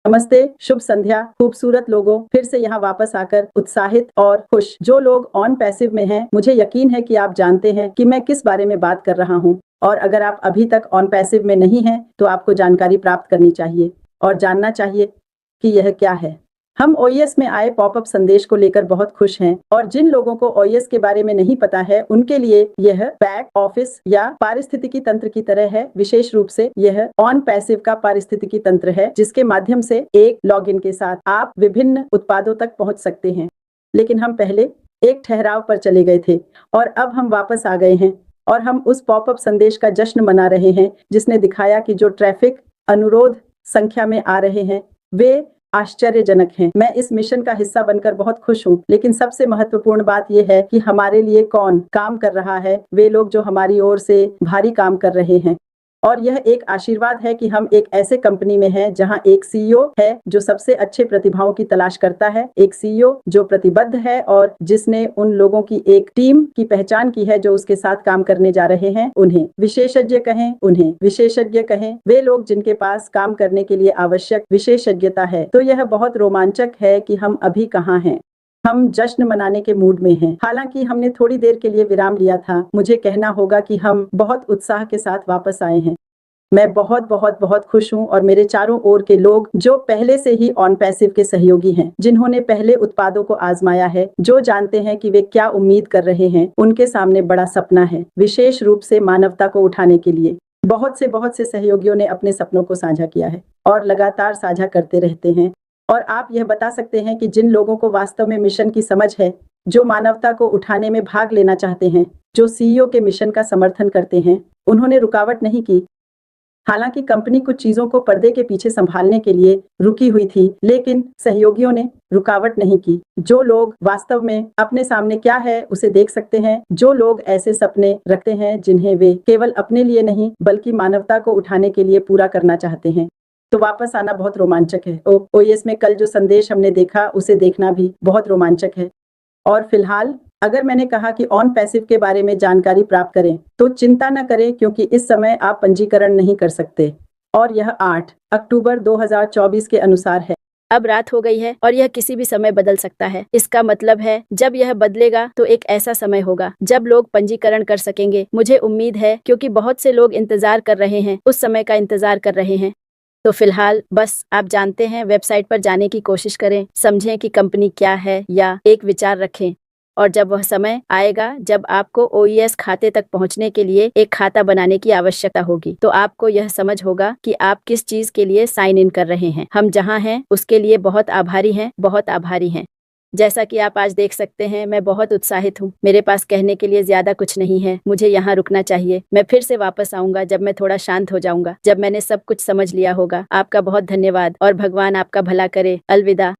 नमस्ते, शुभ संध्या खूबसूरत लोगों, फिर से यहाँ वापस आकर उत्साहित और खुश। जो लोग ऑन पैसिव में हैं, मुझे यकीन है कि आप जानते हैं कि मैं किस बारे में बात कर रहा हूँ। और अगर आप अभी तक ऑन पैसिव में नहीं हैं, तो आपको जानकारी प्राप्त करनी चाहिए और जानना चाहिए कि यह क्या है। हम ओईएस में आए पॉपअप संदेश को लेकर बहुत खुश हैं और जिन लोगों को ओईएस के बारे में नहीं पता है उनके लिए यह बैक ऑफिस या पारिस्थितिकी तंत्र की तरह है। विशेष रूप से यह ऑन पैसिव का पारिस्थितिकी तंत्र है जिसके माध्यम से एक लॉगिन के साथ आप विभिन्न उत्पादों तक पहुंच सकते हैं। लेकिन हम पहले एक ठहराव पर चले गए थे और अब हम वापस आ गए हैं और हम उस पॉपअप संदेश का जश्न मना रहे हैं जिसने दिखाया कि जो ट्रैफिक अनुरोध संख्या में आ रहे हैं वे आश्चर्यजनक हैं। मैं इस मिशन का हिस्सा बनकर बहुत खुश हूँ, लेकिन सबसे महत्वपूर्ण बात यह है कि हमारे लिए कौन काम कर रहा है, वे लोग जो हमारी ओर से भारी काम कर रहे हैं। और यह एक आशीर्वाद है कि हम एक ऐसे कंपनी में हैं जहां एक सीईओ है जो सबसे अच्छे प्रतिभाओं की तलाश करता है, एक सीईओ जो प्रतिबद्ध है और जिसने उन लोगों की एक टीम की पहचान की है जो उसके साथ काम करने जा रहे हैं। उन्हें विशेषज्ञ कहें, वे लोग जिनके पास काम करने के लिए आवश्यक विशेषज्ञता है। तो यह बहुत रोमांचक है कि हम अभी कहाँ हैं। हम जश्न मनाने के मूड में हैं। हालांकि हमने थोड़ी देर के लिए विराम लिया था, मुझे कहना होगा कि हम बहुत उत्साह के साथ वापस आए हैं। मैं बहुत बहुत बहुत खुश हूं और मेरे चारों ओर के लोग जो पहले से ही ऑन पैसिव के सहयोगी हैं, जिन्होंने पहले उत्पादों को आजमाया है, जो जानते हैं कि वे क्या उम्मीद कर रहे हैं, उनके सामने बड़ा सपना है, विशेष रूप से मानवता को उठाने के लिए। बहुत से सहयोगियों ने अपने सपनों को साझा किया है और लगातार साझा करते रहते हैं। और आप यह बता सकते हैं कि जिन लोगों को वास्तव में मिशन की समझ है, जो मानवता को उठाने में भाग लेना चाहते हैं, जो सीईओ के मिशन का समर्थन करते हैं, उन्होंने रुकावट नहीं की। हालांकि कंपनी कुछ चीजों को पर्दे के पीछे संभालने के लिए रुकी हुई थी, लेकिन सहयोगियों ने रुकावट नहीं की। जो लोग वास्तव में अपने सामने क्या है उसे देख सकते हैं, जो लोग ऐसे सपने रखते हैं जिन्हें वे केवल अपने लिए नहीं बल्कि मानवता को उठाने के लिए पूरा करना चाहते हैं। तो वापस आना बहुत रोमांचक है। ओईएस में कल जो संदेश हमने देखा उसे देखना भी बहुत रोमांचक है। और फिलहाल अगर मैंने कहा कि ऑन पैसिव के बारे में जानकारी प्राप्त करें तो चिंता न करें, क्योंकि इस समय आप पंजीकरण नहीं कर सकते और यह 8 अक्टूबर 2024 के अनुसार है। अब रात हो गई है और यह किसी भी समय बदल सकता है। इसका मतलब है जब यह बदलेगा तो एक ऐसा समय होगा जब लोग पंजीकरण कर सकेंगे। मुझे उम्मीद है क्योंकि बहुत से लोग इंतजार कर रहे हैं, उस समय का इंतजार कर रहे हैं। तो फिलहाल बस आप जानते हैं, वेबसाइट पर जाने की कोशिश करें, समझें कि कंपनी क्या है या एक विचार रखें। और जब वह समय आएगा जब आपको ओईएस खाते तक पहुंचने के लिए एक खाता बनाने की आवश्यकता होगी, तो आपको यह समझ होगा कि आप किस चीज के लिए साइन इन कर रहे हैं। हम जहां हैं उसके लिए बहुत आभारी हैं। जैसा कि आप आज देख सकते हैं, मैं बहुत उत्साहित हूँ। मेरे पास कहने के लिए ज्यादा कुछ नहीं है। मुझे यहाँ रुकना चाहिए। मैं फिर से वापस आऊंगा जब मैं थोड़ा शांत हो जाऊंगा, जब मैंने सब कुछ समझ लिया होगा। आपका बहुत धन्यवाद और भगवान आपका भला करे। अलविदा।